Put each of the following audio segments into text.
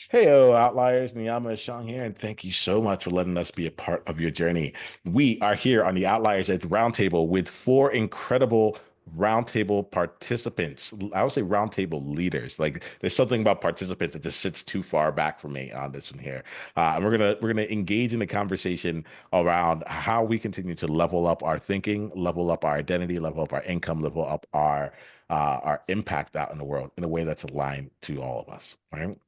Heyo, Outliers, Niiamah Ashong here, and thank you so much for letting us be a part of your journey. We are here on the Outliers at Roundtable with four incredible roundtable participants. I would say roundtable leaders. Like there's something about participants that just sits too far back for me on this one here. And we're gonna engage in the conversation around how we continue to level up our thinking, level up our identity, level up our income, level up our impact out in the world in a way that's aligned to all of us. Right.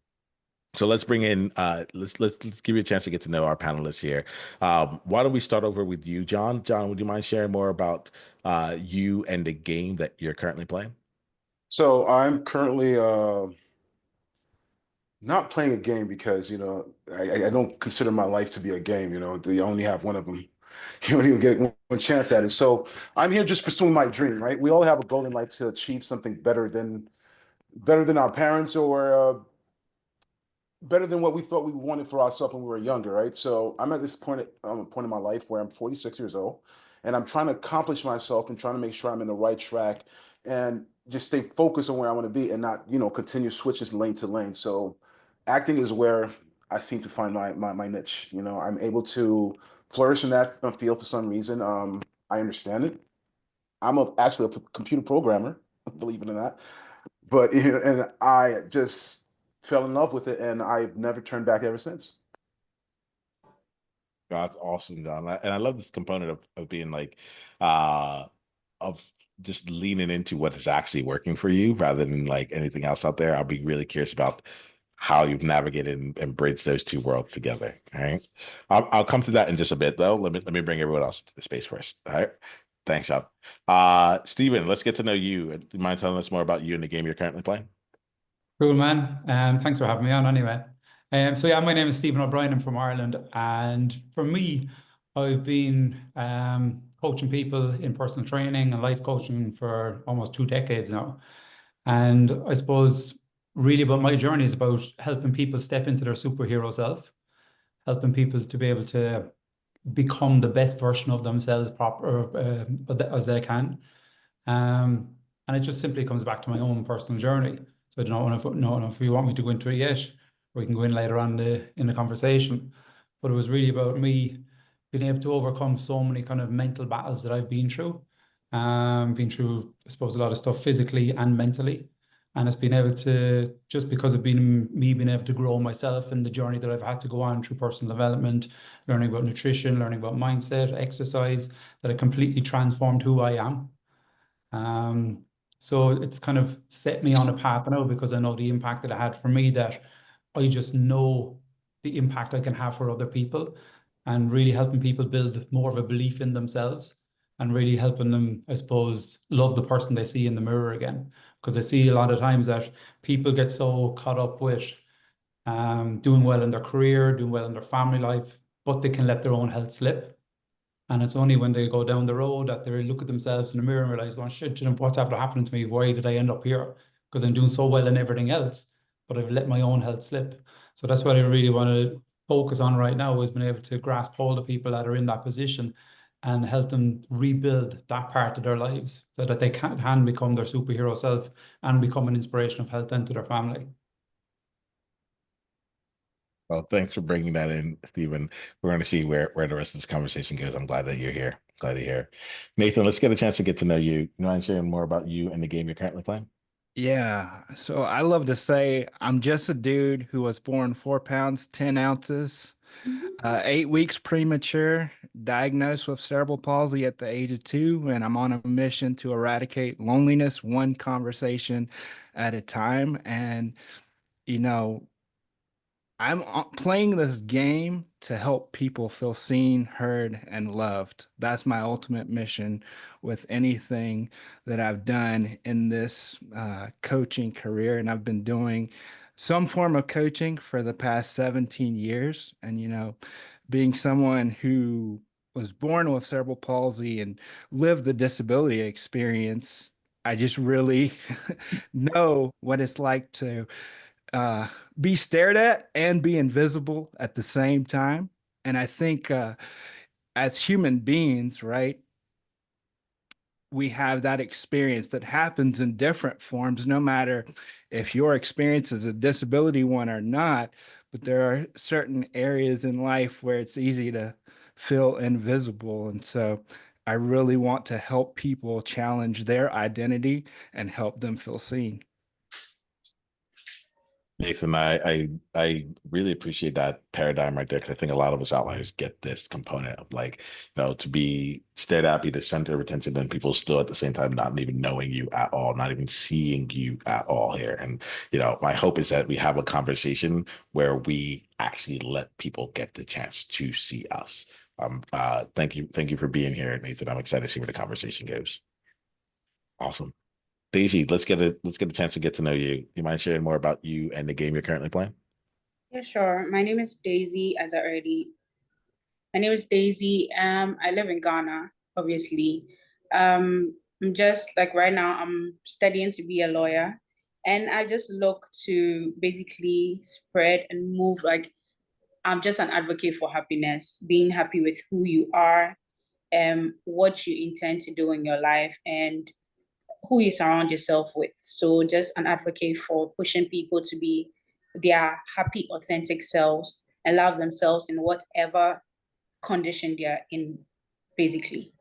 So let's bring in let's give you a chance to get to know our panelists here. Why don't we start over with you, John? John, would you mind sharing more about you and the game that you're currently playing? So I'm currently not playing a game because I don't consider my life to be a game. You only have one of them. You only get one chance at it. So I'm here just pursuing my dream, right? We all have a goal in life to achieve something better than our parents or better than what we thought we wanted for ourselves when we were younger, right? So I'm at this point in my life where I'm 46 years old, and I'm trying to accomplish myself and trying to make sure I'm in the right track and just stay focused on where I want to be and not, continue switches lane to lane. So acting is where I seem to find my niche. I'm able to flourish in that field for some reason. I understand it. Actually a computer programmer, believe it or not. But and I just fell in love with it, and I've never turned back ever since. That's awesome, John. And I love this component of being like uh of just leaning into what is actually working for you rather than like anything else out there. I'll be really curious about how you've navigated and bridged those two worlds together. All right. I'll come to that in just a bit though. Let me bring everyone else into the space first. All right. Thanks, John. Steven, let's get to know you. Do you mind telling us more about you and the game you're currently playing? Cool, man. Thanks for having me on anyway. So yeah, my name is Stephen O'Brien. I'm from Ireland. And for me, I've been coaching people in personal training and life coaching for almost 2 decades now. And I suppose really about my journey is about helping people step into their superhero self, helping people to be able to become the best version of themselves as they can. And it just simply comes back to my own personal journey. So I don't know if you want me to go into it yet, or we can go in later on in the conversation. But it was really about me being able to overcome so many kind of mental battles that I've been through. Been through, I suppose, a lot of stuff physically and mentally. And it's been able to, just because of being able to grow myself and the journey that I've had to go on through personal development, learning about nutrition, learning about mindset, exercise, that it completely transformed who I am. Um, so it's kind of set me on a path now because I know the impact that it had for me, that I just know the impact I can have for other people, and really helping people build more of a belief in themselves, and really helping them, I suppose, love the person they see in the mirror again. Because I see a lot of times that people get so caught up with doing well in their career, doing well in their family life, but they can let their own health slip. And it's only when they go down the road that they look at themselves in the mirror and realize, going, shit, what's after happening to me? Why did I end up here? Because I'm doing so well in everything else, but I've let my own health slip. So that's what I really want to focus on right now, is being able to grasp hold of people that are in that position and help them rebuild that part of their lives so that they can become their superhero self and become an inspiration of health then to their family. Well, thanks for bringing that in, Stephen. We're going to see where the rest of this conversation goes. I'm glad that you're here. Glad to hear. Nathan, let's get a chance to get to know you. You mind sharing more about you and the game you're currently playing? Yeah, so I love to say I'm just a dude who was born 4 pounds, 10 ounces, 8 weeks premature, diagnosed with cerebral palsy at the age of 2, and I'm on a mission to eradicate loneliness one conversation at a time. And, you know, I'm playing this game to help people feel seen, heard, and loved. That's my ultimate mission with anything that I've done in this coaching career. And I've been doing some form of coaching for the past 17 years. And, being someone who was born with cerebral palsy and lived the disability experience, I just really know what it's like to uh, be stared at and be invisible at the same time. And I think as human beings, right, we have that experience that happens in different forms, no matter if your experience is a disability one or not. But there are certain areas in life where it's easy to feel invisible. And so I really want to help people challenge their identity and help them feel seen. Nathan, I really appreciate that paradigm right there, because I think a lot of us outliers get this component of, like, to be stared at, be the center of attention, and people still at the same time not even knowing you at all, not even seeing you at all here. And my hope is that we have a conversation where we actually let people get the chance to see us. Thank you for being here, Nathan. I'm excited to see where the conversation goes. Awesome. Daisy, let's get a chance to get to know you. You mind sharing more about you and the game you're currently playing? Yeah, sure. My name is Daisy. I live in Ghana, obviously. I'm just like right now, I'm studying to be a lawyer, and I just look to basically spread and move. Like, I'm just an advocate for happiness, being happy with who you are, what you intend to do in your life, and who you surround yourself with. So just an advocate for pushing people to be their happy, authentic selves and love themselves in whatever condition they're in, basically.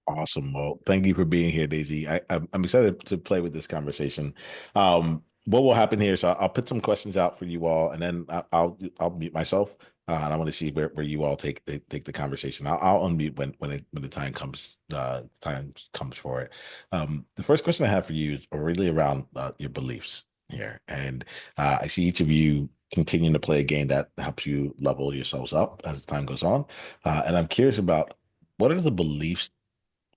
Awesome. Well, thank you for being here, Daisy. I'm excited to play with this conversation. What will happen here is I'll put some questions out for you all, and then I'll mute myself, and I want to see where you all take the conversation. I'll unmute when the time comes for it. The first question I have for you is really around your beliefs here, and I see each of you continuing to play a game that helps you level yourselves up as time goes on, and I'm curious about what are the beliefs.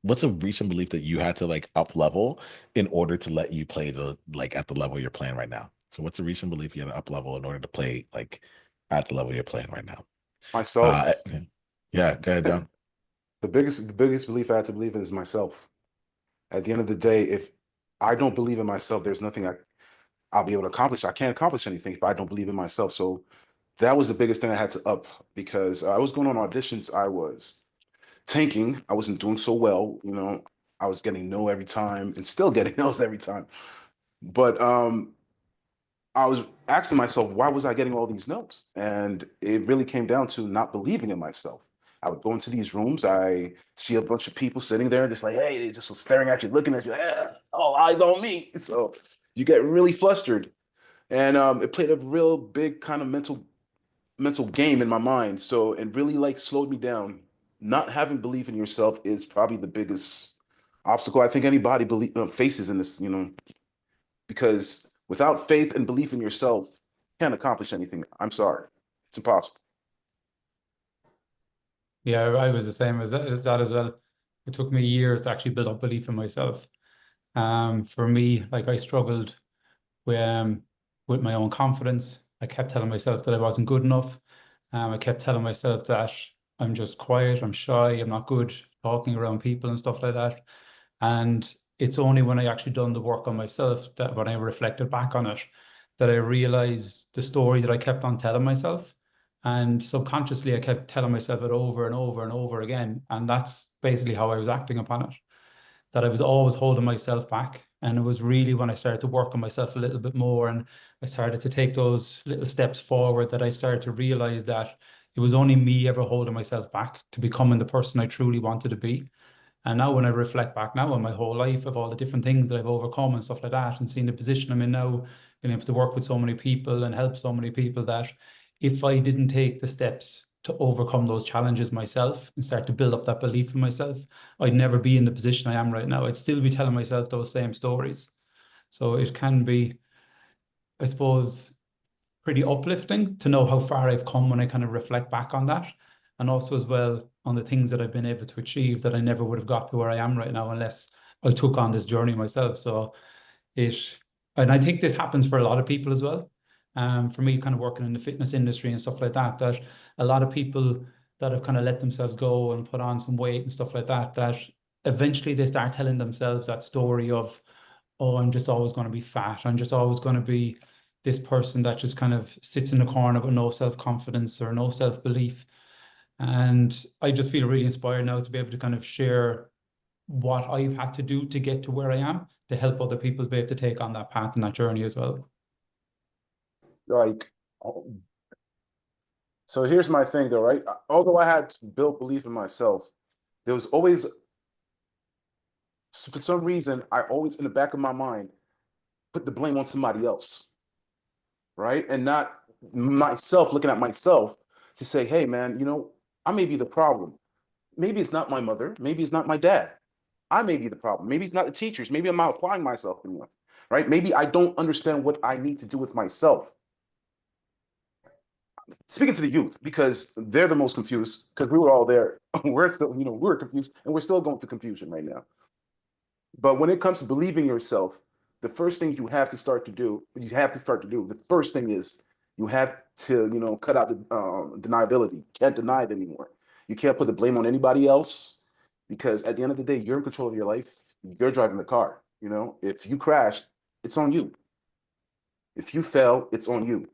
What's a recent belief that you had to like up level in order to let you play at the level you're playing right now? So what's a recent belief you had to up level in order to play like at the level you're playing right now? Myself. Yeah, go ahead, John. The biggest belief I had to believe in is myself. At the end of the day, if I don't believe in myself, there's nothing I'll be able to accomplish. I can't accomplish anything if I don't believe in myself. So that was the biggest thing I had to up, because I was going on auditions. I was tanking. I wasn't doing so well. I was getting no every time and still getting no's every time. But I was asking myself, why was I getting all these no's? And it really came down to not believing in myself. I would go into these rooms, I see a bunch of people sitting there, just like, hey, they just staring at you, looking at you, all eyes on me. So you get really flustered. And it played a real big kind of mental game in my mind. So it really like slowed me down. Not having belief in yourself is probably the biggest obstacle I think anybody faces in this, because without faith and belief in yourself, you can't accomplish anything. I'm sorry. It's impossible. Yeah, I was the same as that as well. It took me years to actually build up belief in myself. For me, like I struggled with my own confidence. I kept telling myself that I wasn't good enough. I kept telling myself that I'm just quiet, I'm shy, I'm not good talking around people and stuff like that. And it's only when I actually done the work on myself, that when I reflected back on it, that I realized the story that I kept on telling myself. And subconsciously, I kept telling myself it over and over and over again. And that's basically how I was acting upon it, that I was always holding myself back. And it was really when I started to work on myself a little bit more and I started to take those little steps forward that I started to realize that it was only me ever holding myself back to becoming the person I truly wanted to be. And now when I reflect back now on my whole life of all the different things that I've overcome and stuff like that, and seeing the position I'm in now, being able to work with so many people and help so many people, that if I didn't take the steps to overcome those challenges myself and start to build up that belief in myself, I'd never be in the position I am right now. I'd still be telling myself those same stories. So it can be, I suppose, pretty uplifting to know how far I've come when I kind of reflect back on that. And also as well on the things that I've been able to achieve that I never would have got to where I am right now unless I took on this journey myself. So and I think this happens for a lot of people as well. For me, kind of working in the fitness industry and stuff like that, that a lot of people that have kind of let themselves go and put on some weight and stuff like that, that eventually they start telling themselves that story of, oh, I'm just always going to be fat. I'm just always going to be this person that just kind of sits in the corner with no self-confidence or no self-belief. And I just feel really inspired now to be able to kind of share what I've had to do to get to where I am to help other people be able to take on that path and that journey as well. Like, so here's my thing though, right? Although I had built belief in myself, there was always, for some reason, I always in the back of my mind put the blame on somebody else, right? And not myself looking at myself to say, hey man, you know, I may be the problem. Maybe it's not my mother, maybe it's not my dad. I may be the problem. Maybe it's not the teachers. Maybe I'm not applying myself enough, right? Maybe I don't understand what I need to do with myself. Speaking to the youth, because they're the most confused, because we were all there. We're still, you know, we're confused and we're still going through confusion right now. But when it comes to believing yourself, the first thing you have to start to do, the first thing is you have to, you know, cut out the deniability. You can't deny it anymore. You can't put the blame on anybody else, because at the end of the day, you're in control of your life. You're driving the car. You know, if you crash, it's on you. If you fail, it's on you,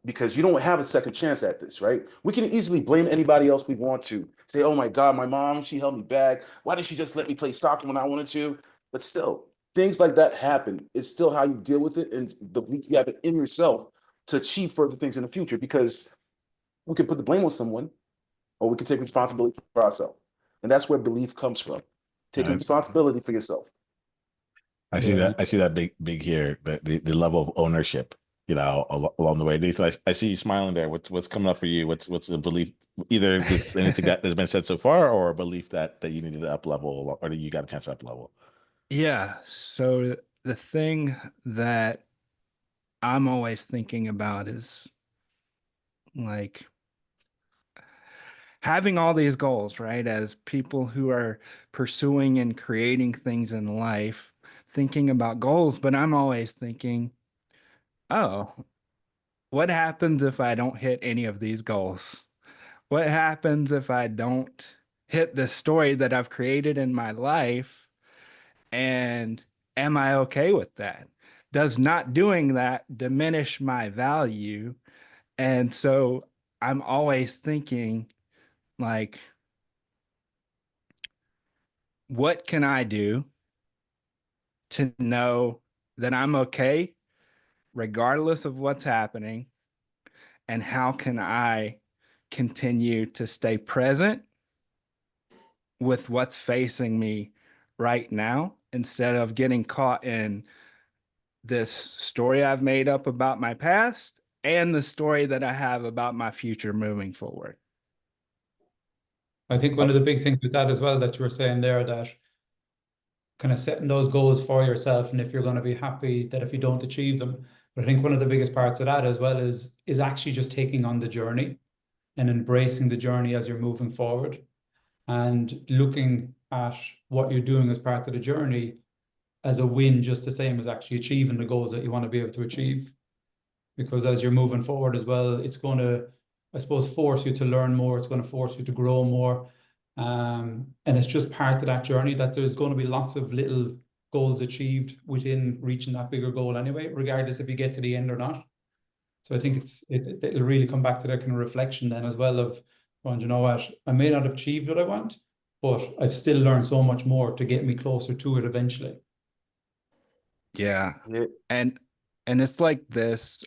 because you don't have a second chance at this, right? We can easily blame anybody else we want to. Say, oh my God, my mom, she held me back. Why didn't she just let me play soccer when I wanted to? But still, things like that happen. It's still how you deal with it and the belief you have it in yourself to achieve further things in the future, because we can put the blame on someone or we can take responsibility for ourselves. And that's where belief comes from. Taking responsibility for yourself. I see that. I see that big here. The level of ownership, you know, along the way. Nathan, I see you smiling there. What's coming up for you? What's the belief? Either with anything that's been said so far, or a belief that you needed to up level, or that you got a chance to up level. Yeah. So the thing that I'm always thinking about is like having all these goals, right? As people who are pursuing and creating things in life, thinking about goals, but I'm always thinking, oh, what happens if I don't hit any of these goals? What happens if I don't hit the story that I've created in my life? And am I okay with that? Does not doing that diminish my value? And so I'm always thinking, like, what can I do to know that I'm okay regardless of what's happening? And how can I continue to stay present with what's facing me right now instead of getting caught in this story I've made up about my past and the story that I have about my future moving forward? I think one of the big things with that as well that you were saying there, that kind of setting those goals for yourself, and if you're going to be happy that if you don't achieve them. But I think one of the biggest parts of that as well is actually just taking on the journey and embracing the journey as you're moving forward, and looking at what you're doing as part of the journey as a win, just the same as actually achieving the goals that you want to be able to achieve. Because as you're moving forward as well, it's going to, I suppose, force you to learn more. It's going to force you to grow more. And it's just part of that journey that there's going to be lots of little goals achieved within reaching that bigger goal anyway, regardless if you get to the end or not. So I think it'll really come back to that kind of reflection then as well of, well, you know what, I may not have achieved what I want, but I've still learned so much more to get me closer to it eventually. Yeah. Yeah. And it's like this.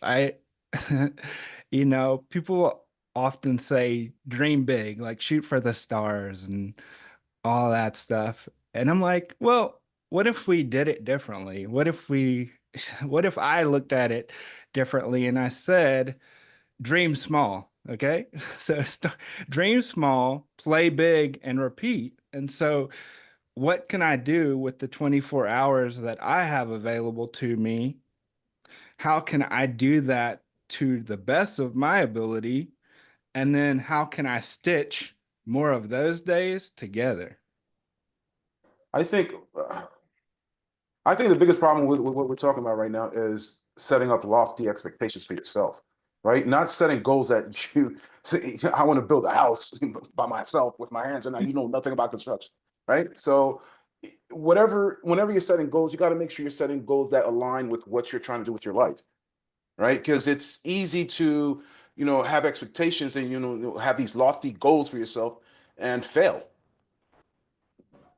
You know, people often say dream big, like shoot for the stars and all that stuff. And I'm like, well, what if we did it differently? What if I looked at it differently and I said, dream small, okay? So dream small, play big, and repeat. And so, what can I do with the 24 hours that I have available to me? How can I do that to the best of my ability? And then how can I stitch more of those days together? I think I think the biggest problem with what we're talking about right now is setting up lofty expectations for yourself, right? Not setting goals that you say, I want to build a house by myself with my hands, and you know nothing about construction, right? So whenever you're setting goals, you got to make sure you're setting goals that align with what you're trying to do with your life, right? Because it's easy to, you know, have expectations and, you know, have these lofty goals for yourself and fail.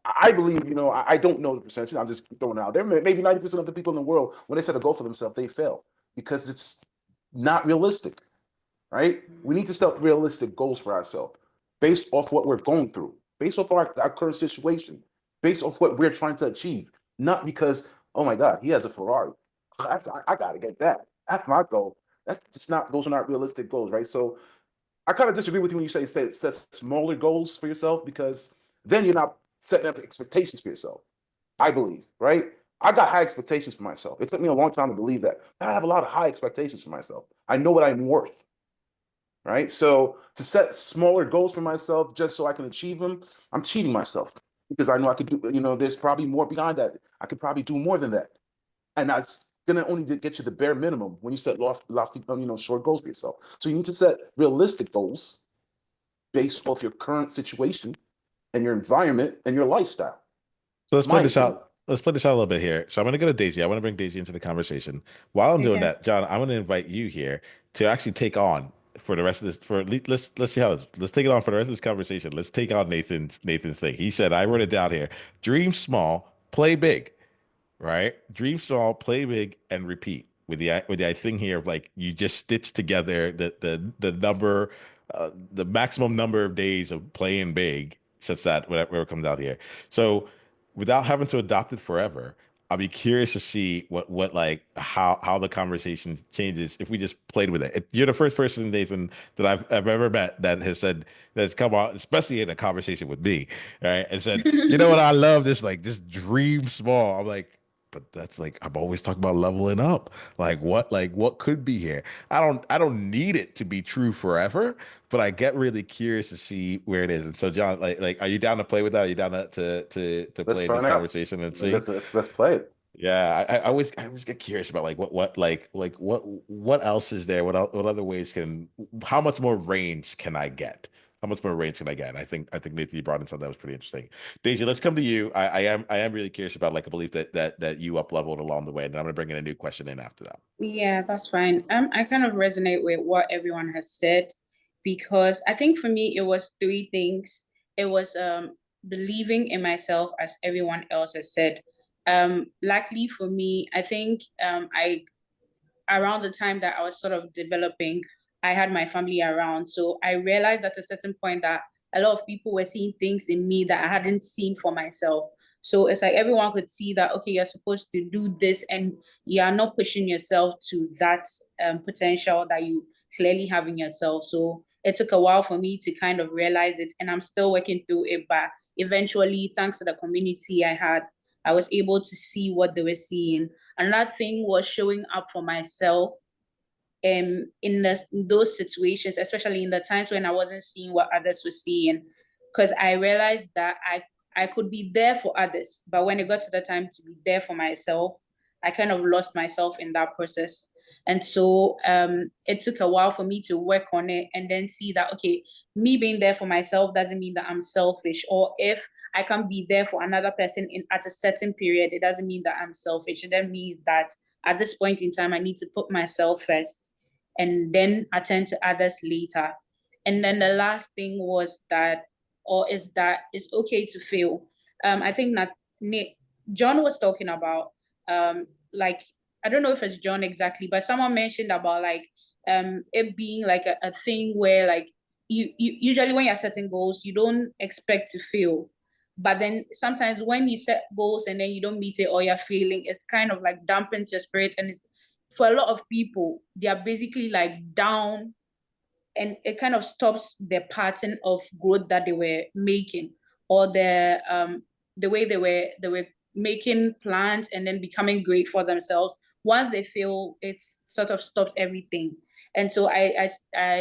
I believe, you know, I don't know the percentage. I'm just throwing it out there. Maybe 90% of the people in the world, when they set a goal for themselves, they fail because it's not realistic, right? We need to set realistic goals for ourselves based off what we're going through, based off our current situation, based off what we're trying to achieve, not because, oh my God, he has a Ferrari. I got to get that. That's my goal. That's just not, those are not realistic goals, right? So I kind of disagree with you when you say set smaller goals for yourself, because then you're not setting up expectations for yourself. I believe, right? I got high expectations for myself. It took me a long time to believe that. I have a lot of high expectations for myself. I know what I'm worth, right? So to set smaller goals for myself just so I can achieve them, I'm cheating myself because I know I could do, you know, there's probably more behind that. I could probably do more than that. And that's gonna only get you the bare minimum when you set lofty, you know, short goals for yourself. So you need to set realistic goals based off your current situation and your environment and your lifestyle. So let's play My this opinion. out. Let's play this out a little bit here. So I'm going to go to Daisy. I want to bring Daisy into the conversation. While I'm doing Okay. that, John, I'm going to invite you here to actually take on for the rest of this. Let's see how let's take it on for the rest of this conversation. Let's take on Nathan's thing. He said, I wrote it down here. Dream small, play big, right? Dream small, play big, and repeat with the thing here of like you just stitch together the number, the maximum number of days of playing big, such that whatever comes out here. So without having to adopt it forever, I'll be curious to see what like how the conversation changes if we just played with it. You're the first person, Nathan, that I've ever met that has said that's come on, especially in a conversation with me, right? And said, you know what, I love this, like just dream small. I'm like, but that's like I'm always talking about leveling up. Like what could be here? I don't need it to be true forever, but I get really curious to see where it is. And so John, like are you down to play with that? Are you down to Let's play in this find out. conversation and see? Let's play it. Yeah, I always get curious about like what else is there? What other ways can how much more range can I get? How much more range can I get? And I think Nathan, you brought in something that was pretty interesting. Daisy, let's come to you. I am really curious about like a belief that you up leveled along the way, and I'm gonna bring in a new question in after that. Yeah, that's fine. I kind of resonate with what everyone has said because I think for me it was three things. It was believing in myself as everyone else has said. Luckily for me, I think I around the time that I was sort of developing, I had my family around. So I realized at a certain point that a lot of people were seeing things in me that I hadn't seen for myself. So it's like everyone could see that, okay, you're supposed to do this and you are not pushing yourself to that potential that you clearly have in yourself. So it took a while for me to kind of realize it, and I'm still working through it. But eventually, thanks to the community I had, I was able to see what they were seeing. Another thing was showing up for myself in those situations, especially in the times when I wasn't seeing what others were seeing, because I realized that I could be there for others, but when it got to the time to be there for myself, I kind of lost myself in that process. And so it took a while for me to work on it and then see that, okay, me being there for myself doesn't mean that I'm selfish. Or if I can be there for another person at a certain period, it doesn't mean that I'm selfish. It then means that at this point in time, I need to put myself first and then attend to others later. And then the last thing was that, or is that it's okay to fail. I think that John was talking about, like, I don't know if it's John exactly, but someone mentioned about like it being like a thing where like you usually when you're setting goals, you don't expect to fail. But then sometimes when you set goals and then you don't meet it or you're failing, it's kind of like dampens your spirit. And it's for a lot of people, they are basically like down, and it kind of stops the pattern of growth that they were making, or the way they were making plans and then becoming great for themselves. Once they fail, it sort of stops everything. And so I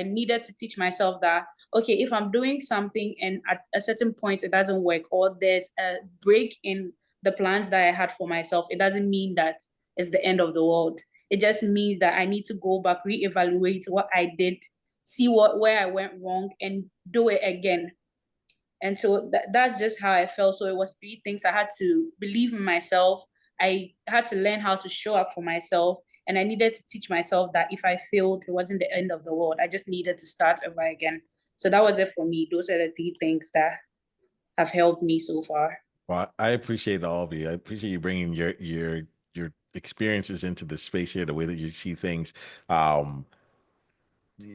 needed to teach myself that, okay, if I'm doing something and at a certain point it doesn't work, or there's a break in the plans that I had for myself, it doesn't mean that it's the end of the world. It just means that I need to go back, reevaluate what I did, see where I went wrong, and do it again. And so that's just how I felt. So it was three things. I had to believe in myself. I had to learn how to show up for myself. And I needed to teach myself that if I failed, it wasn't the end of the world. I just needed to start over again. So that was it for me. Those are the three things that have helped me so far. Well, I appreciate all of you. I appreciate you bringing your experiences into the space here, the way that you see things. Um,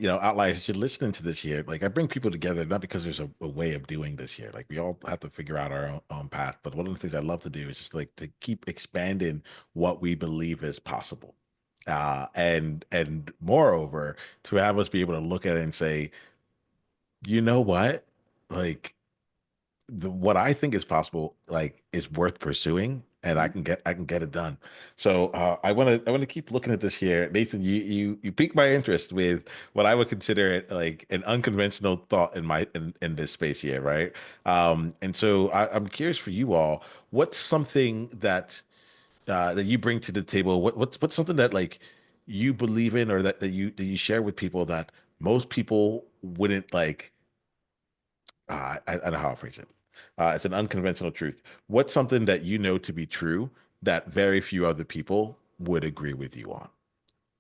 Outliers, you're listening to this here. Like, I bring people together not because there's a way of doing this here. Like, we all have to figure out our own path. But one of the things I love to do is just like to keep expanding what we believe is possible. And moreover, to have us be able to look at it and say, you know what? Like, what I think is possible, like, is worth pursuing, and I can get it done. So I want to keep looking at this here. Nathan, you piqued my interest with what I would consider it like an unconventional thought in this space here, right? And so I'm curious for you all, what's something that you bring to the table? What's something that like you believe in, or that you share with people that most people wouldn't like? I don't know how I'll phrase it. It's an unconventional truth. What's something that you know to be true that very few other people would agree with you on?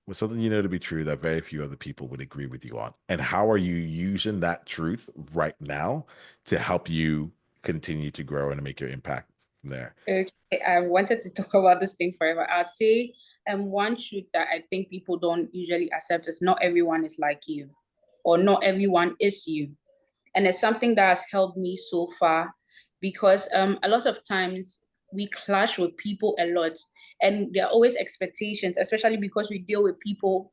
What's something you know to be true that very few other people would agree with you on? And how are you using that truth right now to help you continue to grow and to make your impact from there? Okay, I wanted to talk about this thing forever. I'd say one truth that I think people don't usually accept is not everyone is like you, or not everyone is you. And it's something that has helped me so far, because a lot of times we clash with people a lot, and there are always expectations, especially because we deal with people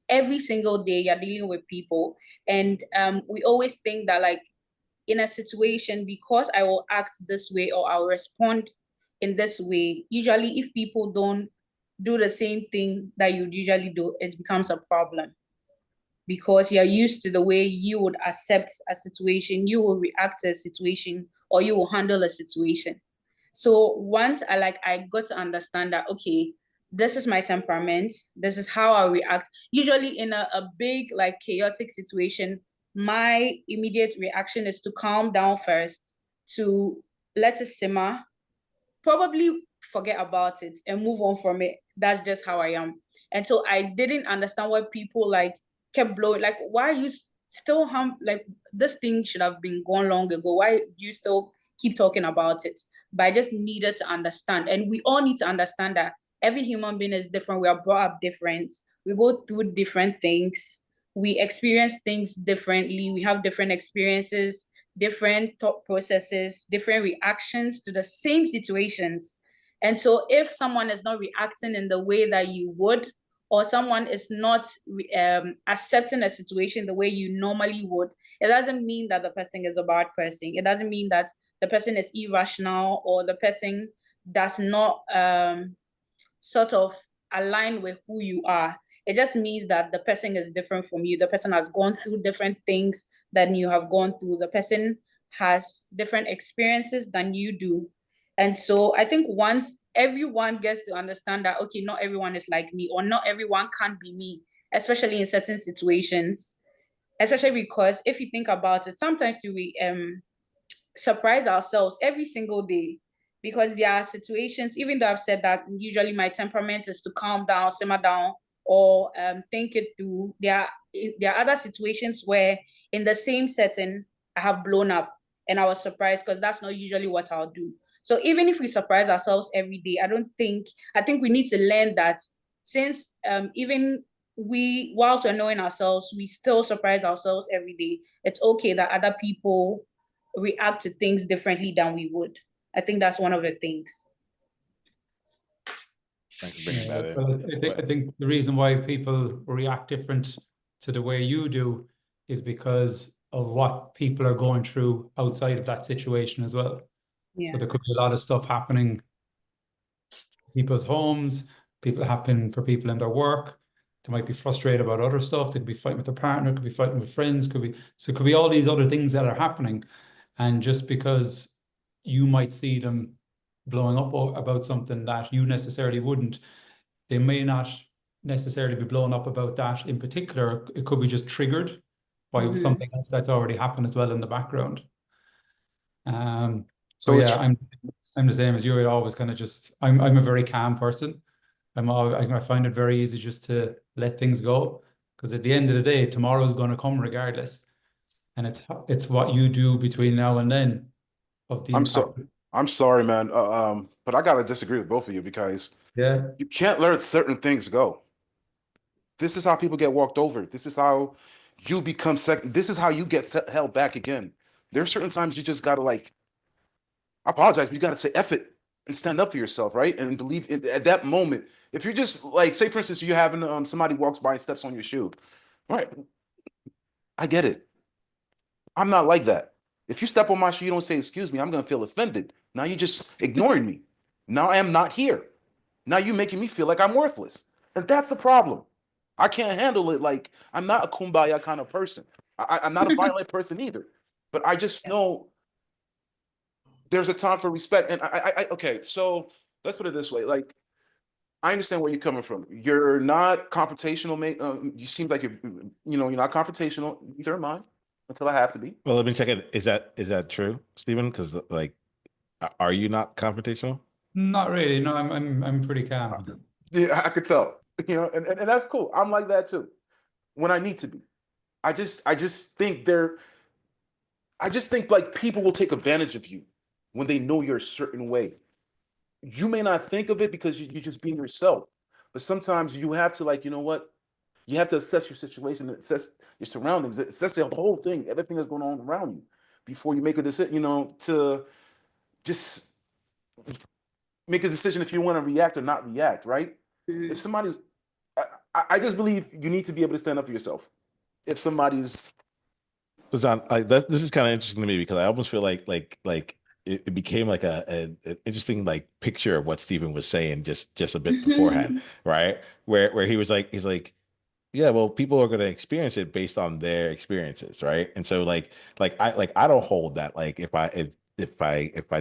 every single day. You're dealing with people, and we always think that, like, in a situation, because I will act this way or I'll respond in this way, usually if people don't do the same thing that you usually do, it becomes a problem, because you're used to the way you would accept a situation, you will react to a situation, or you will handle a situation. So once I got to understand that, okay, this is my temperament, this is how I react. Usually in a big, like, chaotic situation, my immediate reaction is to calm down first, to let it simmer, probably forget about it and move on from it. That's just how I am. And so I didn't understand why people, like, kept blowing. Like, why are you still like, this thing should have been gone long ago. Why do you still keep talking about it? But I just needed to understand. And we all need to understand that every human being is different. We are brought up different. We go through different things. We experience things differently. We have different experiences, different thought processes, different reactions to the same situations. And so if someone is not reacting in the way that you would, or someone is not accepting a situation the way you normally would, it doesn't mean that the person is a bad person. It doesn't mean that the person is irrational, or the person does not sort of align with who you are. It just means that the person is different from you. The person has gone through different things than you have gone through. The person has different experiences than you do. And so I think once everyone gets to understand that, okay, not everyone is like me, or not everyone can be me, especially in certain situations, especially because if you think about it, sometimes we surprise ourselves every single day, because there are situations, even though I've said that usually my temperament is to calm down, simmer down, or think it through. There are other situations where in the same setting I have blown up, and I was surprised, because that's not usually what I'll do. So even if we surprise ourselves every day, I think we need to learn that, since even we, whilst we're knowing ourselves, we still surprise ourselves every day. It's okay that other people react to things differently than we would. I think that's one of the things. Thanks for bringing that in. Well, I think the reason why people react different to the way you do is because of what people are going through outside of that situation as well. Yeah. So there could be a lot of stuff happening in people's homes, happen for people in their work. They might be frustrated about other stuff. They could be fighting with their partner, could be fighting with friends, could be all these other things that are happening. And just because you might see them blowing up about something that you necessarily wouldn't, they may not necessarily be blown up about that in particular. It could be just triggered by something else that's already happened as well in the background. So yeah, I'm the same as you. I always kind of just, I'm a very calm person. I find it very easy just to let things go, because at the end of the day, tomorrow is going to come regardless, and it's what you do between now and then of the I'm impact. I'm sorry, man. But I gotta disagree with both of you because Yeah. you can't let certain things go. This is how people get walked over. This is how you become second. This is how you get held back again. There are certain times you just gotta like, I apologize, but you gotta say F it and stand up for yourself, right? And believe at that moment. If you're just like, say for instance, you're having somebody walks by and steps on your shoe, right? I get it. I'm not like that. If you step on my shoe, you don't say excuse me, I'm gonna feel offended. Now you just ignoring me. Now I am not here. Now you making me feel like I'm worthless. And that's the problem. I can't handle it. Like I'm not a kumbaya kind of person. I'm not a violent person either. But I just know there's a time for respect. And okay, so let's put it this way. Like I understand where you're coming from. You're not confrontational, mate. You seem like you're not confrontational. Neither am I, until I have to be. Well, let me check it. Is that true, Stephen? Because like, are you not confrontational? Not really. No, I'm pretty calm. Yeah, I could tell. And that's cool. I'm like that too. When I need to be. I just think like people will take advantage of you when they know you're a certain way. You may not think of it because you're just being yourself, but sometimes you have to like, you know what? You have to assess your situation, assess your surroundings, assess the whole thing, everything that's going on around you before you make a decision, to just make a decision if you want to react or not react, right? If Mhm. somebody's, I just believe you need to be able to stand up for yourself. If somebody's, So John, this is kind of interesting to me because I almost feel like it became like an interesting like picture of what Stephen was saying just a bit beforehand, right? Where he's like, yeah, well, people are going to experience it based on their experiences, right? And so I don't hold that like if I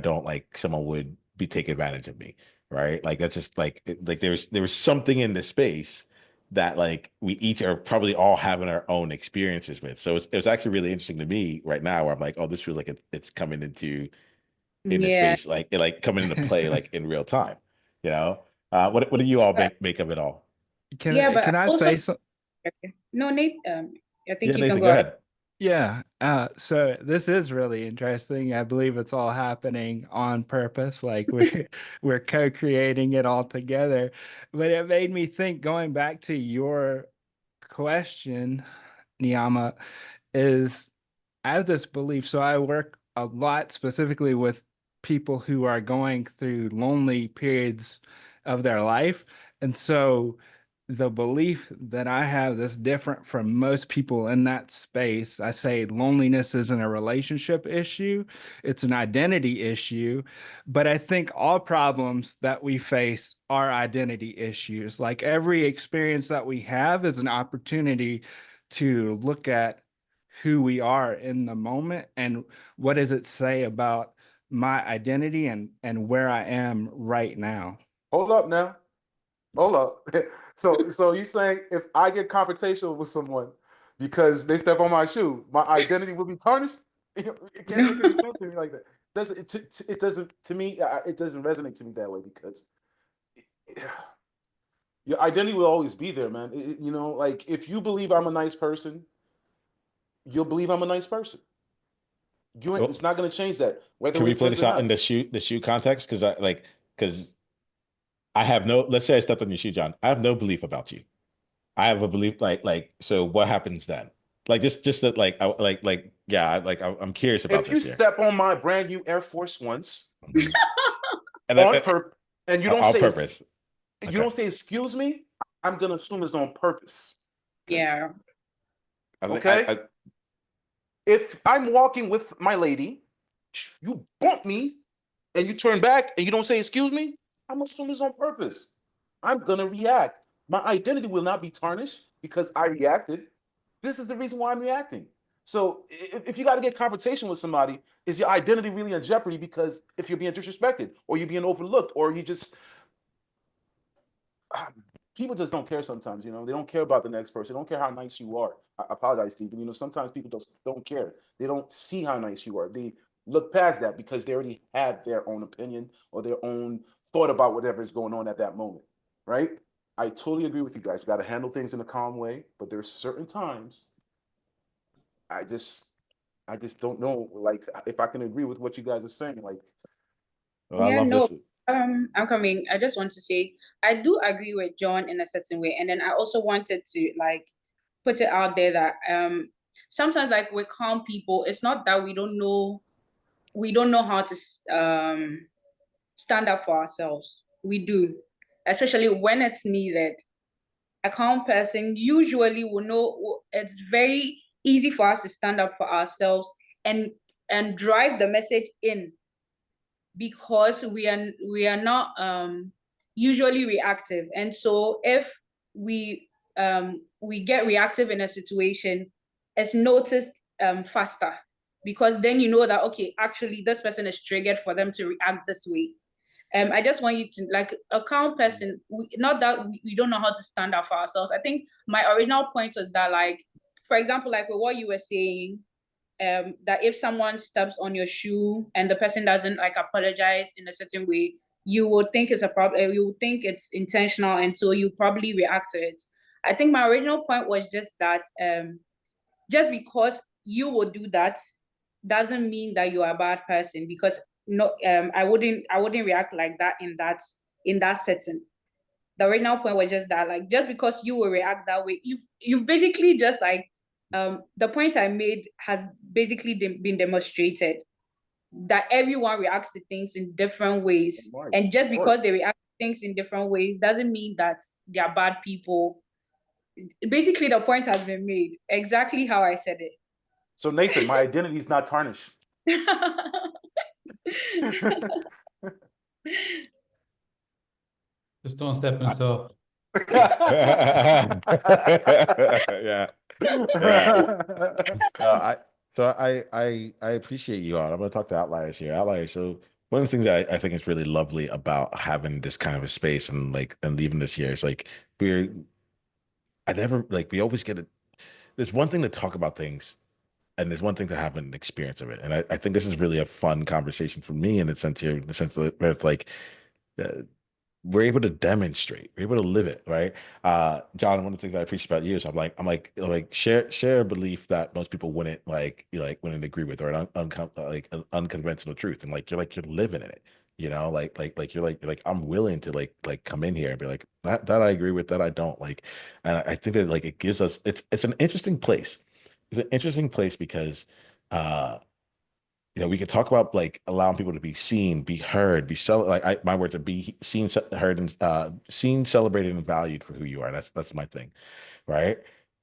don't like someone would be taking advantage of me, right? Like that's just like like there was something in the space that like we each are probably all having our own experiences with. So it's actually really interesting to me right now where I'm like, oh, this feels like it's coming in the Yeah. space like coming into play like in real time, you know? What do you all But make of it all? yeah, but Can I also say something? no, Nate, I Yeah, think you can Nathan, go go ahead. ahead. Yeah. So this is really interesting. I believe it's all happening on purpose. Like we're co-creating it all together. But it made me think, going back to your question, Niiamah, is I have this belief. So I work a lot specifically with people who are going through lonely periods of their life. And so the belief that I have that's different from most people in that space, I say loneliness isn't a relationship issue, it's an identity issue. But I think all problems that we face are identity issues. Like every experience that we have is an opportunity to look at who we are in the moment and what does it say about my identity and where I am right now. hold up now. Hold up. So you saying if I get confrontational with someone because they step on my shoe, my identity will be tarnished? It can't make any sense to me like that. It doesn't to me. It doesn't resonate to me that way because your identity will always be there, man. Like if you believe I'm a nice person, you'll believe I'm a nice person. You ain't. It's Well, not going to change that, whether can we're we play friends this or out in not. the shoe context? Because I have no, let's say I stepped on your shoe, John. I have no belief about you. I have a belief so what happens then? Like just that yeah, I'm curious about If you this here. step on my brand new Air Force Ones Mhm. And on purpose, and on purpose. you Okay. don't say excuse me, I'm gonna assume it's on purpose. Okay. Yeah. Okay? If I'm walking with my lady, you bump me and you turn back and you don't say excuse me, I'm assuming it's on purpose. I'm gonna react. My identity will not be tarnished because I reacted. This is the reason why I'm reacting. So if you got to get confrontation with somebody, is your identity really in jeopardy because if you're being disrespected or you're being overlooked or you just people just don't care sometimes, they don't care about the next person. They don't care how nice you are. I apologize, Steve, but sometimes people just don't care. They don't see how nice you are. They look past that because they already have their own opinion or their own thought about whatever is going on at that moment, right? I totally agree with you guys. You got to handle things in a calm way, but there's certain times I just I just don't know like if I can agree with what you guys are saying. Like Well, I Yeah, love no. this. I'm coming. I just want to say I do agree with John in a certain way, and then I also wanted to like put it out there that sometimes like with calm people, it's not that we don't know how to stand up for ourselves. We do, especially when it's needed. A calm person usually will know it's very easy for us to stand up for ourselves and drive the message in because we are not usually reactive. And so if we get reactive in a situation, it's noticed faster because then you know that okay, actually this person is triggered for them to react this way. I just want you to like a calm person. Not that we don't know how to stand up for ourselves. I think my original point was that, like, for example, like with what you were saying, that if someone steps on your shoe and the person doesn't like apologize in a certain way, you would think it's a problem. You would think it's intentional, and so you probably react to it. I think my original point was just that just because you would do that doesn't mean that you're a bad person because no I wouldn't react like that in that setting. The original point was just that like just because you will react that way, you've basically just like the point I made has basically been demonstrated that everyone reacts to things in different ways, Right. and just because they react to things in different ways doesn't mean that they are bad people. Basically the point has been made exactly how I said it. So Nathan, my identity is not tarnished. Just don't step in stuff. Yeah. Yeah. I I appreciate you all. I'm going to talk to outliers here. Outliers. So one of the things that I think is really lovely about having this kind of a space and like and leaving this year is like we're I never like we always get it. There's one thing to talk about things and there's one thing to have an experience of it. And I think this is really a fun conversation for me in the sense here, in the sense that where it's like uh, we're able to demonstrate, we're able to live it, right? John, one of the things I appreciate about you is I'm like share a belief that most people wouldn't wouldn't agree with or an unconventional truth, and you're living in it, like I'm willing to come in here and be like that I agree with that I don't like, and I think that like it gives us it's an interesting place. It's an interesting place because uh we could talk about like allowing people to be seen, be heard, my words are be seen, heard, and seen, celebrated, and valued for who you are. That's my thing, right?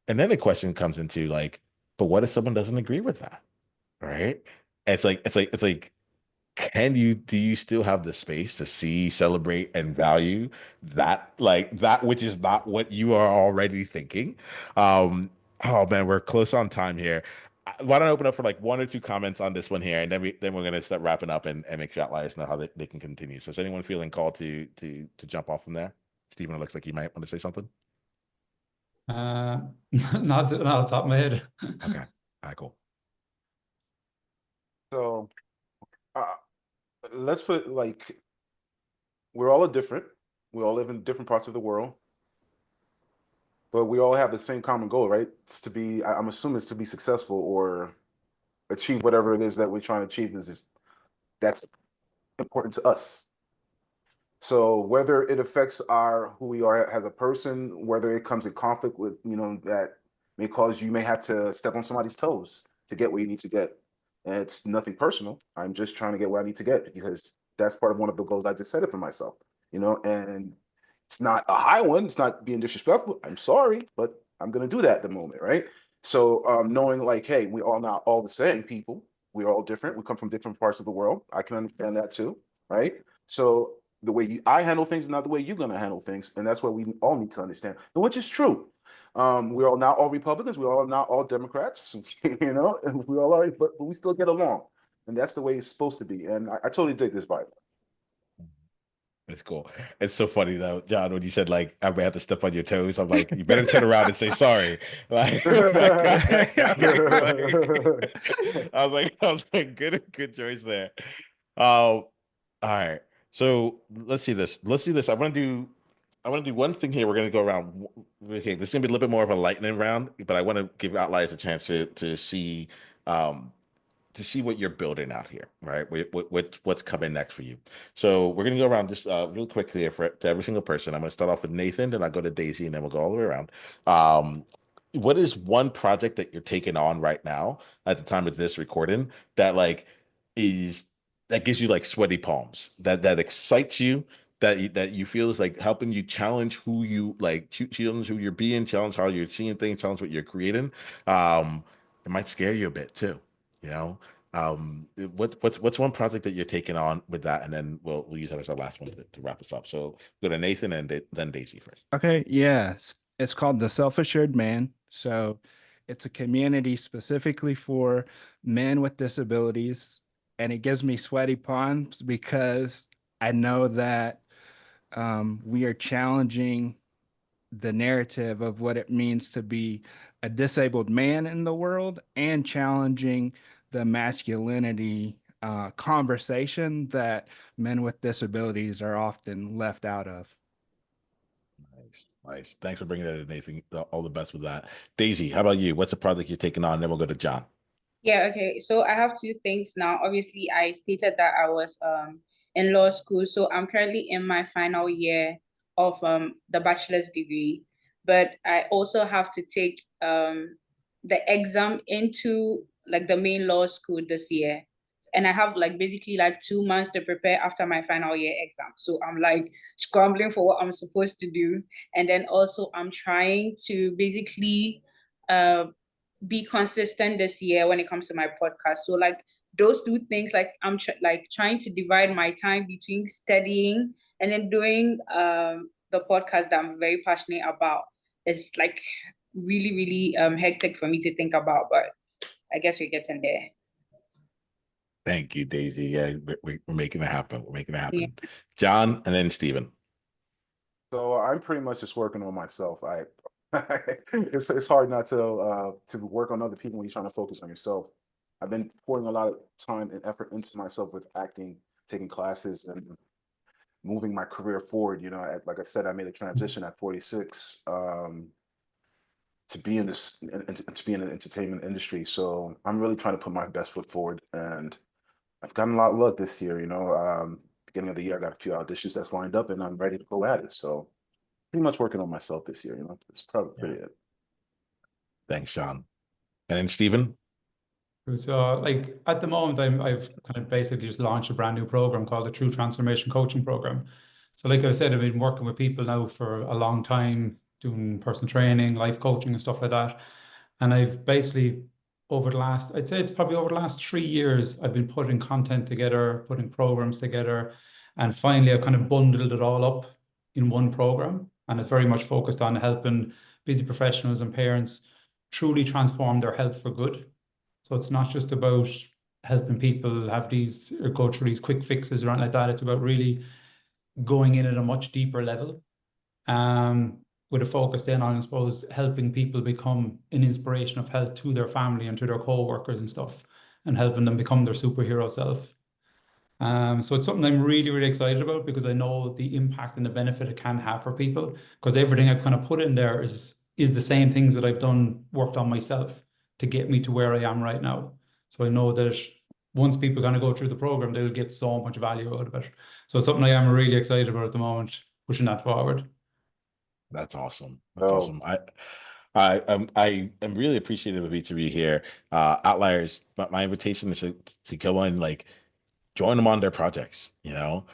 And then the question comes into like, but what if someone doesn't agree with that, right? It's like do you still have the space to see, celebrate, and value that which is not what you are already thinking? Oh man, we're close on time here. Why don't I open up for like one or two comments on this one here, and then we're gonna start wrapping up and make sure outliers know how they can continue. So is anyone feeling called to jump off from there? Stephen, it looks like you might want to say something. Uh, not off the top of my head. Okay. All right, cool. So uh, let's put it like we're all different. We all live in different parts of the world, but we all have the same common goal, right? It's to be, I'm assuming it's to be successful or achieve whatever it is that we're trying to achieve that's important to us. So whether it affects our who we are as a person, whether it comes in conflict with, that may cause you may have to step on somebody's toes to get where you need to get. And it's nothing personal. I'm just trying to get where I need to get because that's part of one of the goals I just set it for myself, and it's not a high one, it's not being disrespectful. I'm sorry, but I'm gonna do that at the moment, right? So knowing like, hey, we all not all the same people, we're all different, we come from different parts of the world. I can understand that too, right? So the way I handle things is not the way you're going to handle things. And that's what we all need to understand, which is true. We're all not all Republicans. We're all not all Democrats, and we all are, but we still get along. And that's the way it's supposed to be. And I totally dig this vibe. It's cool. It's so funny though, John, when you said like I may have to step on your toes. I'm like, you better turn around and say sorry. I was like, good choice there. All right. So let's see this. Let's see this. I want to do one thing here. We're gonna go around. Okay, this is gonna be a little bit more of a lightning round, but I want to give outliers a chance to see um to see what you're building out here, right? What's coming next for you. So we're gonna go around just real quickly here to every single person. I'm gonna start off with Nathan, then I'll go to Daisy, and then we'll go all the way around. What is one project that you're taking on right now at the time of this recording that like is that gives you like sweaty palms, that excites you, that you feel is like helping you challenge who you like, challenge who you're being, challenge how you're seeing things, challenge what you're creating. It might scare you a bit too, you know. What's one project that you're taking on with that, and then we'll use that as our last one to wrap us up. So go to Nathan and then Daisy first. Okay, yeah, it's called the Self-Assured Man. So it's a community specifically for men with disabilities, and it gives me sweaty palms because I know that we are challenging the narrative of what it means to be a disabled man in the world and challenging the masculinity conversation that men with disabilities are often left out of. Nice, nice. Thanks for bringing that in, Nathan. All the best with that. Daisy, how about you? What's a project you're taking on? Then we'll go to John. Yeah, okay. So I have two things now. Obviously, I stated that I was in law school. So I'm currently in my final year of the bachelor's degree. But I also have to take the exam into like the main law school this year. And I have like basically like 2 months to prepare after my final year exam. So I'm like scrambling for what I'm supposed to do. And then also I'm trying to basically be consistent this year when it comes to my podcast. So like those two things, like I'm like trying to divide my time between studying and then doing the podcast that I'm very passionate about. It's like really, really hectic for me to think about, but I guess we're getting there. Thank you, Daisy. Yeah, we're making it happen. We're making it Yeah. happen. John and then Stephen. So I'm pretty much just working on myself. It's hard not to work on other people when you're trying to focus on yourself. I've been pouring a lot of time and effort into myself with acting, taking classes, and moving my career forward. You know, like I said, I made a transition at 46 to be in this and to be in the entertainment industry. So I'm really trying to put my best foot forward, and I've gotten a lot of luck this year. You know, beginning of the year, I got a few auditions that's lined up, and I'm ready to go at it. So pretty much working on myself this year. You know, it's probably pretty it. Thanks, John. And then Stephen. So, like at the moment, I've kind of basically just launched a brand new program called the True Transformation Coaching Program. So, like I said, I've been working with people now for a long time, doing personal training, life coaching, and stuff like that. And I've basically I'd say it's probably over the last 3 years, I've been putting content together, putting programs together, and finally I've kind of bundled it all up in one program. And it's very much focused on helping busy professionals and parents truly transform their health for good. So it's not just about helping people have these or go through these quick fixes or anything like that. It's about really going in at a much deeper level, with a focus then on, I suppose, helping people become an inspiration of health to their family and to their co-workers and stuff, and helping them become their superhero self. So it's something I'm really, really excited about because I know the impact and the benefit it can have for people. Because everything I've kind of put in there is the same things that I've worked on myself to get me to where I am right now. So I know that once people kind of go through the program, they'll get so much value out of it. So it's something I am really excited about at the moment, pushing that forward. That's awesome. That's awesome. I am really appreciative of each of you here. Outliers, my invitation is to go and like join them on their projects, you know.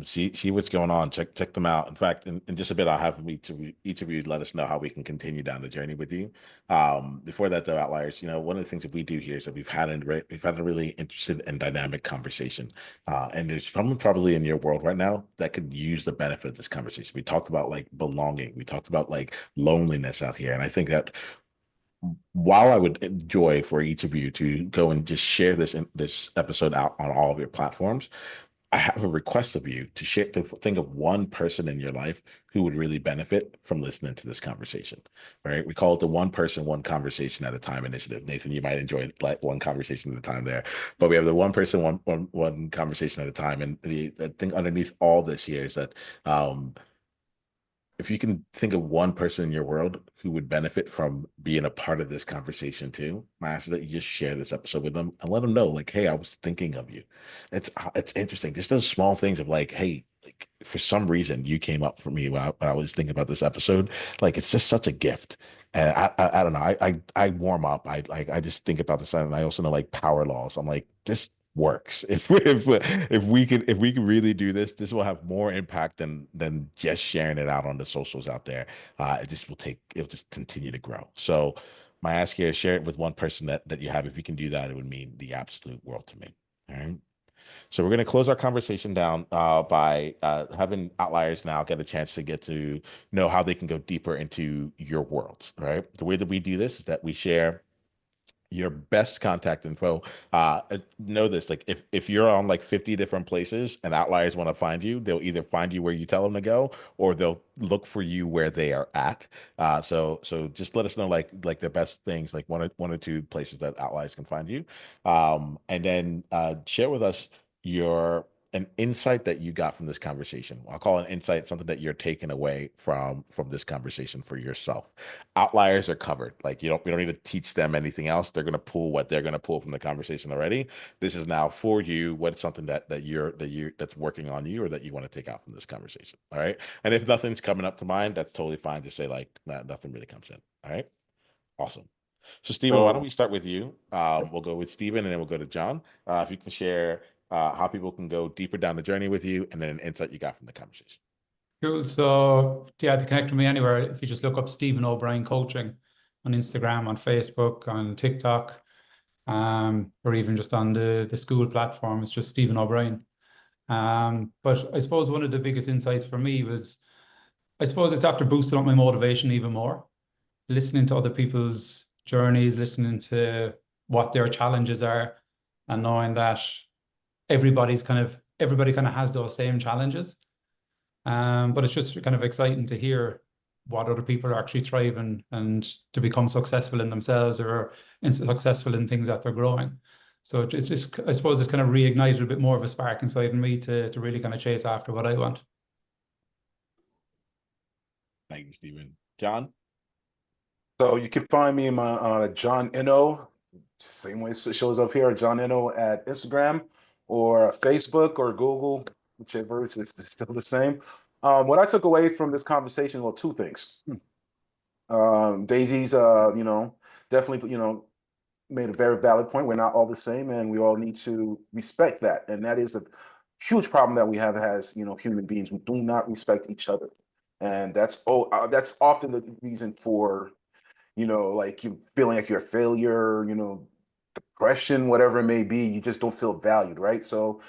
See what's going on, check them out. In fact, in just a bit, I'll have each of you let us know how we can continue down the journey with you. Before that though, Outliers, you know, one of the things that we do here is that we've had a really interested and dynamic conversation. And there's someone probably in your world right now that could use the benefit of this conversation. We talked about like belonging, we talked about like loneliness out here. And I think that while I would enjoy for each of you to go and just share this episode out on all of your platforms, I have a request of you to think of one person in your life who would really benefit from listening to this conversation. Right? We call it the one person, one conversation at a time initiative. Nathan, you might enjoy like one conversation at a time there, but we have the one person, one conversation at a time. And I think underneath all this here is that if you can think of one person in your world who would benefit from being a part of this conversation too, I ask that you just share this episode with them and let them know, like, hey, I was thinking of you. It's interesting. Just those small things of like, hey, like for some reason you came up for me when I was thinking about this episode. Like it's just such a gift. And I don't know. I warm up. I just think about the sun, and I also know like power laws. I'm like, this works. If we can really do this, this will have more impact than just sharing it out on the socials out there. It just will it'll just continue to grow. So my ask here is share it with one person that you have. If you can do that, it would mean the absolute world to me. All right. So we're going to close our conversation down by having outliers now get a chance to get to know how they can go deeper into your world. All right. The way that we do this is that we share your best contact info. Know this, like if you're on like 50 different places and outliers want to find you, they'll either find you where you tell them to go, or they'll look for you where they are at. So just let us know like the best things, like one or two places that outliers can find you. And then share with us your an insight that you got from this conversation. I'll call an insight something that you're taking away from this conversation for yourself. Outliers are covered. Like we don't need to teach them anything else. They're going to pull what they're going to pull from the conversation already. This is now for you. What's something that's working on you or that you want to take out from this conversation? All right. And if nothing's coming up to mind, that's totally fine. Just say like, nah, nothing really comes in. All right. Awesome. So Stephen, why don't So we start with you? We'll go with Stephen and then we'll go to John. If you can share how people can go deeper down the journey with you and then an insight you got from the conversation. Cool. So yeah, to connect with me anywhere, if you just look up Stephen O Brien Coaching on Instagram, on Facebook, on TikTok, or even just on the school platform, it's just Stephen O'Brien. But I suppose one of the biggest insights for me was, I suppose it's after boosting up my motivation even more, listening to other people's journeys, listening to what their challenges are, and knowing that everybody kind of has those same challenges. But it's just kind of exciting to hear what other people are actually thriving and to become successful in themselves or successful in things that they're growing. So it's just, I suppose it's kind of reignited a bit more of a spark inside in me to really kind of chase after what I want. Thank you, Stephen. John? So you can find me in my John Inno, same way it shows up here, John Inno at Instagram or Facebook or Google, whichever, it's still the same. What I took away from this conversation, well, two things. Daisy's, definitely, made a very valid point. We're not all the same, and we all need to respect that. And that is a huge problem that we have as, human beings. We do not respect each other. And that's often the reason for like you feeling like you're a failure, depression, whatever it may be, you just don't feel valued, right? So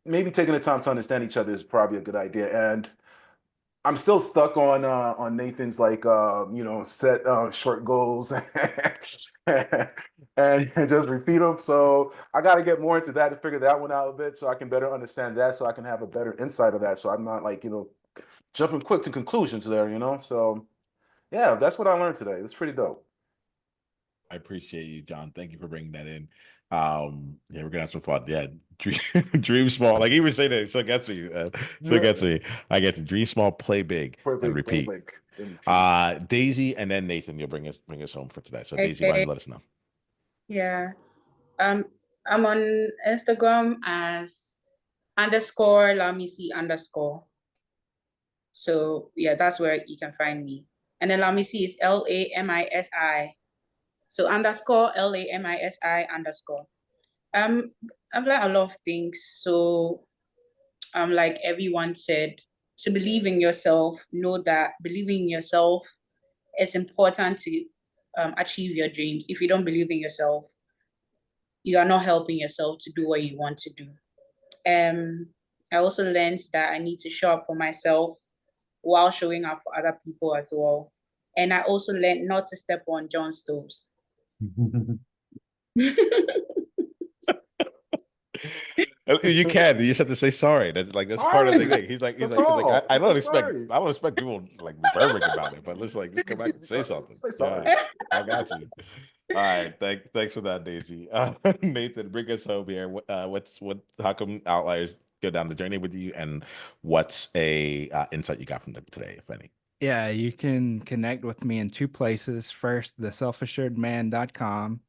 maybe taking the time to understand each other is probably a good idea. And I'm still stuck on Nathan's like set short goals and just repeat them. So I got to get more into that to figure that one out a bit so I can better understand that, so I can have a better insight of that. So I'm not like jumping quick to conclusions there. So yeah, that's what I learned today. It's pretty dope. I appreciate you, John. Thank you for bringing that in. Yeah, we're gonna have some fun. Yeah, dream, dream small. Like he was saying that, so it gets me. So it gets me. I get to dream small, play big, Play and big, play repeat. big, and repeat. Daisy, and then Nathan, you'll bring us home for today. So Daisy, why don't Okay. you let us know? Yeah. Um, I'm on Instagram as underscore Lamisi underscore. So yeah, that's where you can find me. And then Lamisi is LAMISI. So underscore LAMISI underscore. I've learned a lot of things. So like everyone said, to believe in yourself, know that believing in yourself is important to achieve your dreams. If you don't believe in yourself, you are not helping yourself to do what you want to do. I also learned that I need to show up for myself while showing up for other people as well. And I also learned not to step on John's toes. You can. You just have to say sorry. That's part of the Sorry. thing. That's all. I Just say sorry. don't expect people like reverbing about it, but let's like just come back and say something. Say sorry. Yeah, I got you. All right, thanks for that, Daisy. Nathan, bring us home here. How come outliers go down the journey with you, and what's a insight you got from them today, if any? Yeah, you can connect with me in two places. First, theselfassuredman.com,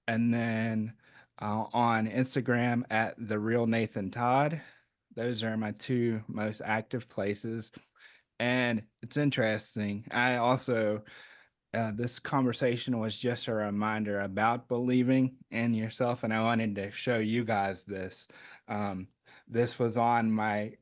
and then on Instagram at the real Nathan Todd. Those are my two most active places. And it's interesting. I also, this conversation was just a reminder about believing in yourself, and I wanted to show you guys this. Um, this was on my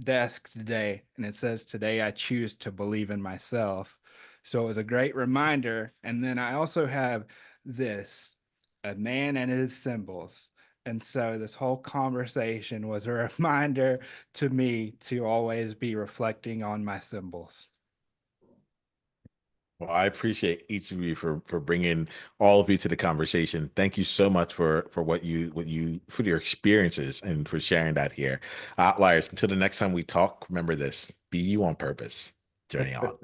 desk today, and it says, "Today I choose to believe in myself." So it was a great reminder. And then I also have this, a man and his symbols. And so this whole conversation was a reminder to me to always be reflecting on my symbols. Well, I appreciate each of you for bringing all of you to the conversation. Thank you so much for what you for your experiences and for sharing that here. Outliers, until the next time we talk, remember this: be you on purpose. Journey on.